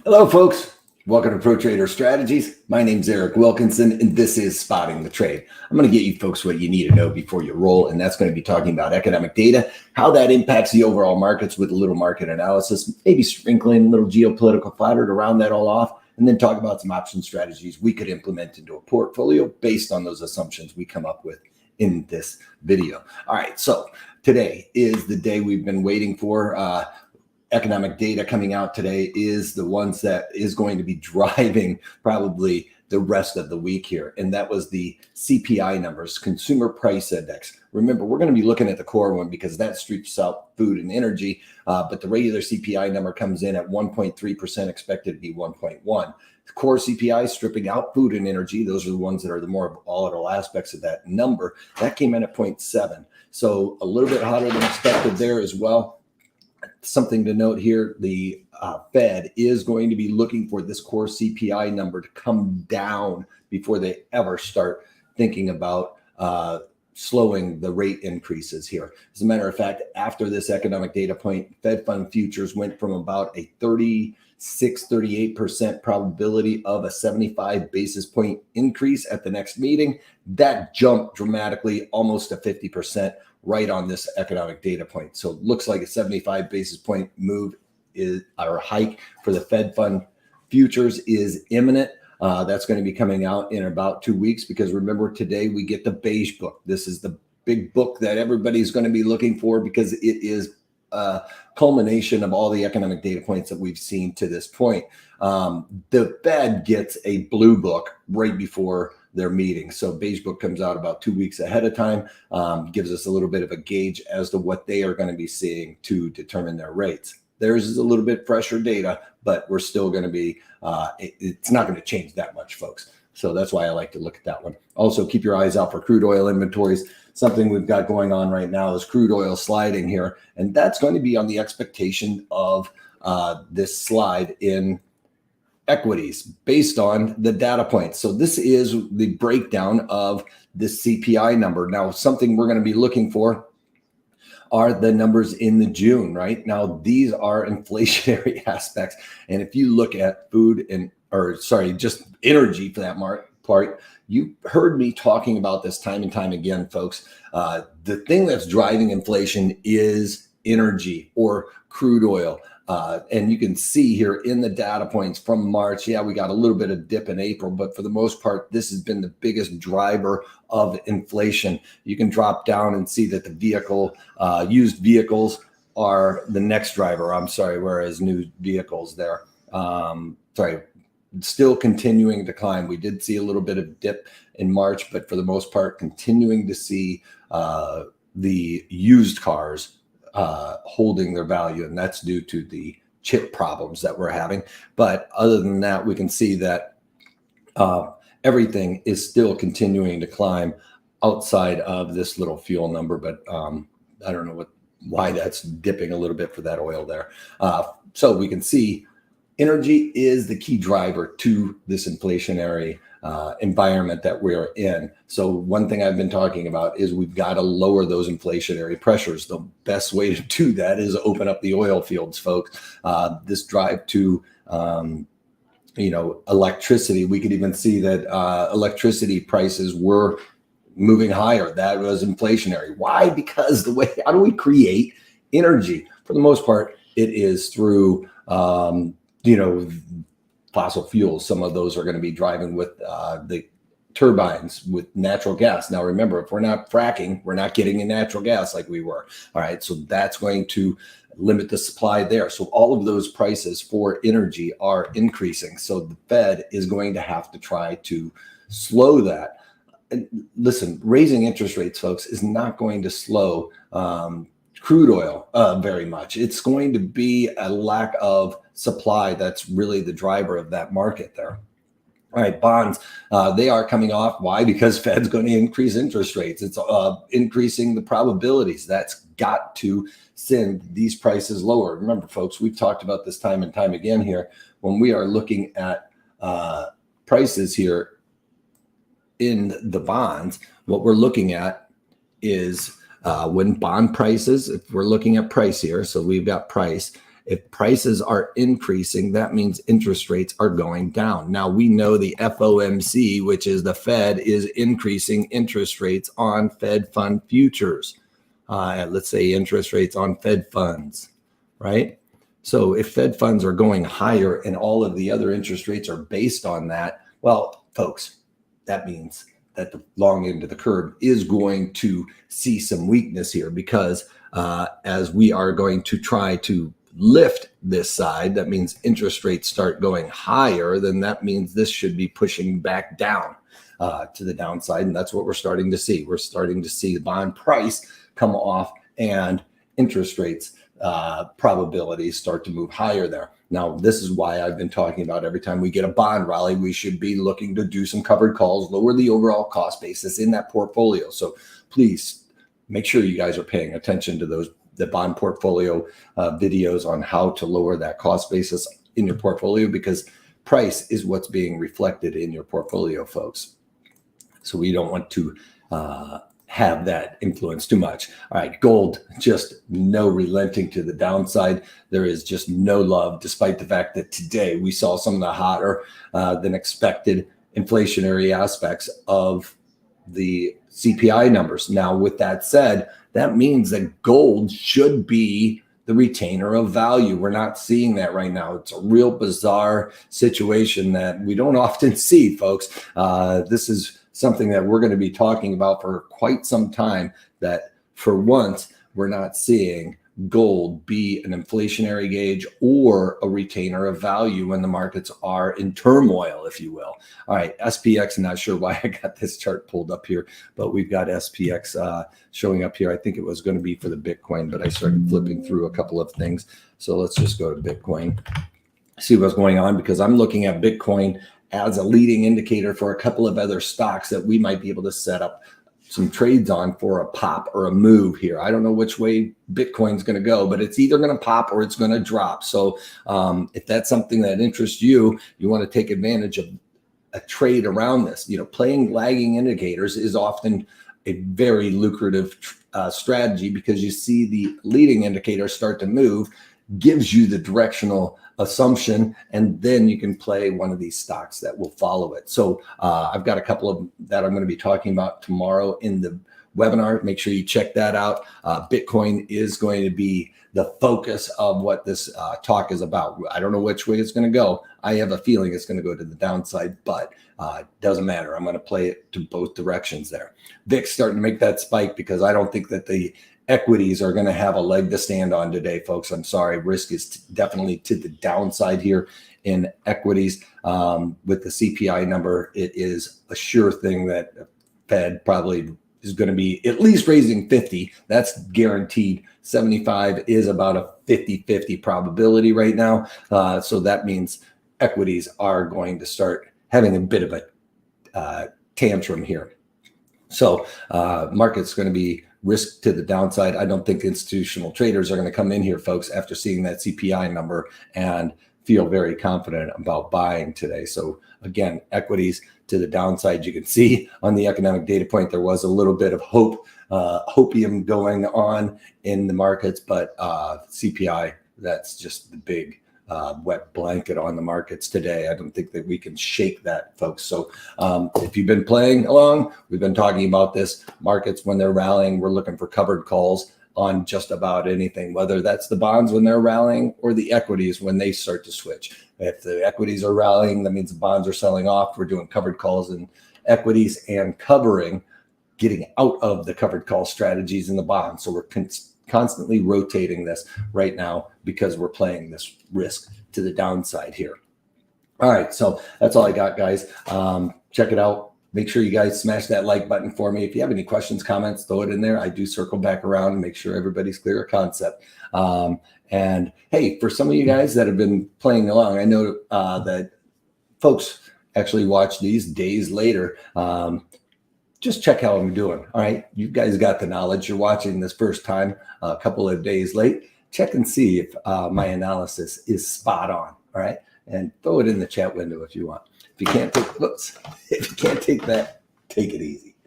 Hello, folks. Welcome to Pro Trader Strategies. My name's Eric Wilkinson, and this is Spotting the Trade. I'm going to get you folks what you need to know before you roll, and that's going to be talking about economic data, how that impacts the overall markets with a little market analysis, maybe sprinkling a little geopolitical fodder to round that all off, and then talk about some option strategies we could implement into a portfolio based on those assumptions we come up with in this video. All right, so today is the day we've been waiting for. Economic data coming out today is the ones that is going to be driving probably the rest of the week here. And that was the CPI numbers, Consumer Price Index. Remember, we're going to be looking at the core one because that strips out food and energy, but the regular CPI number comes in at 1.3%, expected to be 1.1. The core CPI stripping out food and energy, those are the ones that are the more volatile aspects of that number. That came in at 0.7. So a little bit hotter than expected there as well. Something to note here, the Fed is going to be looking for this core CPI number to come down before they ever start thinking about slowing the rate increases here. As a matter of fact, after this economic data point, Fed fund futures went from about a 38% probability of a 75 basis point increase at the next meeting. That jumped dramatically, almost to 50%. Right on this economic data point. So it looks like a 75 basis point move is or hike for the Fed fund futures is imminent. That's going to be coming out in about 2 weeks because remember, today we get the beige book. This is the big book that everybody's going to be looking for because it is a culmination of all the economic data points that we've seen to this point. The Fed gets a blue book right before their meeting. So beige book comes out about 2 weeks ahead of time, gives us a little bit of a gauge as to what they are going to be seeing to determine their rates. Theirs is a little bit fresher data, but we're still going to be, it's not going to change that much, folks. So that's why I like to look at that one. Also, keep your eyes out for crude oil inventories. Something we've got going on right now is crude oil sliding here, and that's going to be on the expectation of this slide in equities based on the data points. So this is the breakdown of the CPI number. Now, something we're going to be looking for are the numbers in the June, right? Now, these are inflationary aspects. And if you look at food just energy for that part, you heard me talking about this time and time again, folks. The thing that's driving inflation is energy or crude oil. And you can see here in the data points from March, yeah, we got a little bit of dip in April, but for the most part, this has been the biggest driver of inflation. You can drop down and see that the used vehicles are the next driver. Whereas new vehicles there, still continuing to climb. We did see a little bit of dip in March, but for the most part, continuing to see the used cars holding their value, and that's due to the chip problems that we're having. But other than that, we can see that everything is still continuing to climb outside of this little fuel number. But I don't know why that's dipping a little bit for that oil there. So we can see energy is the key driver to this inflationary environment that we're in. So one thing I've been talking about is we've got to lower those inflationary pressures. The best way to do that is open up the oil fields, folks. This drive to electricity, we could even see that electricity prices were moving higher. That was inflationary. Why? Because how do we create energy? For the most part, it is through fossil fuels. Some of those are going to be driving with the turbines with natural gas. Now, remember, if we're not fracking, we're not getting in natural gas like we were. All right. So that's going to limit the supply there. So all of those prices for energy are increasing. So the Fed is going to have to try to slow that. And listen, raising interest rates, folks, is not going to slow crude oil very much. It's going to be a lack of supply that's really the driver of that market there. All right, bonds, they are coming off. Why? Because Fed's going to increase interest rates. It's increasing the probabilities. That's got to send these prices lower. Remember, folks, we've talked about this time and time again here. When we are looking at prices here in the bonds, what we're looking at is when bond prices, if we're looking at price here, so we've got price, If prices are increasing, that means interest rates are going down. Now, we know the FOMC, which is the Fed, is increasing interest rates on Fed fund futures. Let's say interest rates on Fed funds, right? So if Fed funds are going higher and all of the other interest rates are based on that, well, folks, that means that the long end of the curve is going to see some weakness here, because as we are going to try to lift this side, that means interest rates start going higher, then that means this should be pushing back down to the downside. And that's what we're starting to see. We're starting to see the bond price come off and interest rates probabilities start to move higher there. Now, this is why I've been talking about every time we get a bond rally, we should be looking to do some covered calls, lower the overall cost basis in that portfolio. So please make sure you guys are paying attention to the bond portfolio videos on how to lower that cost basis in your portfolio, because price is what's being reflected in your portfolio, folks. So we don't want to have that influence too much. All right, gold, just no relenting to the downside. There is just no love, despite the fact that today we saw some of the hotter than expected inflationary aspects of the CPI numbers. Now, with that said, that means that gold should be the retainer of value. We're not seeing that right now. It's a real bizarre situation that we don't often see, folks. This is something that we're going to be talking about for quite some time, that for once, we're not seeing gold be an inflationary gauge or a retainer of value when the markets are in turmoil, if you will. All right, SPX, I'm not sure why I got this chart pulled up here, but we've got SPX showing up here. I think it was going to be for the Bitcoin, but I started flipping through a couple of things. So let's just go to Bitcoin, see what's going on, because I'm looking at Bitcoin as a leading indicator for a couple of other stocks that we might be able to set up some trades on for a pop or a move here. I don't know which way Bitcoin's going to go, but it's either going to pop or it's going to drop. So if that's something that interests you, you want to take advantage of a trade around this. You know, playing lagging indicators is often a very lucrative strategy, because you see the leading indicator start to move, gives you the directional assumption, and then you can play one of these stocks that will follow it. So I've got a couple of that I'm going to be talking about tomorrow in the webinar. Make sure you check that out. Bitcoin is going to be the focus of what this talk is about. I don't know which way it's going to go. I have a feeling it's going to go to the downside, but it doesn't matter. I'm going to play it to both directions there. VIX starting to make that spike, because I don't think that the equities are going to have a leg to stand on today, folks. I'm sorry. Risk is definitely to the downside here in equities. With the CPI number, it is a sure thing that Fed probably is going to be at least raising 50. That's guaranteed. 75 is about a 50-50 probability right now. So that means equities are going to start having a bit of a tantrum here. So market's going to be risk to the downside. I don't think institutional traders are going to come in here, folks, after seeing that CPI number and feel very confident about buying today. So again, equities to the downside. You can see on the economic data point, there was a little bit of hopium going on in the markets, but CPI, that's just the big wet blanket on the markets today. I don't think that we can shake that, folks. So if you've been playing along, we've been talking about this. Markets, when they're rallying, we're looking for covered calls on just about anything, whether that's the bonds when they're rallying or the equities when they start to switch. If the equities are rallying, that means the bonds are selling off. We're doing covered calls in equities and getting out of the covered call strategies in the bonds. So we're constantly rotating this right now, because we're playing this risk to the downside here. All right, so that's all I got, guys. Check it out. Make sure you guys smash that like button for me. If you have any questions, comments, throw it in there. I do circle back around and make sure everybody's clear of concept. And hey, for some of you guys that have been playing along, I know that folks actually watch these days later. Just check how I'm doing. All right, you guys got the knowledge. You're watching this first time, a couple of days late. Check and see if my analysis is spot on. All right, and throw it in the chat window if you want. If you can't take that, take it easy.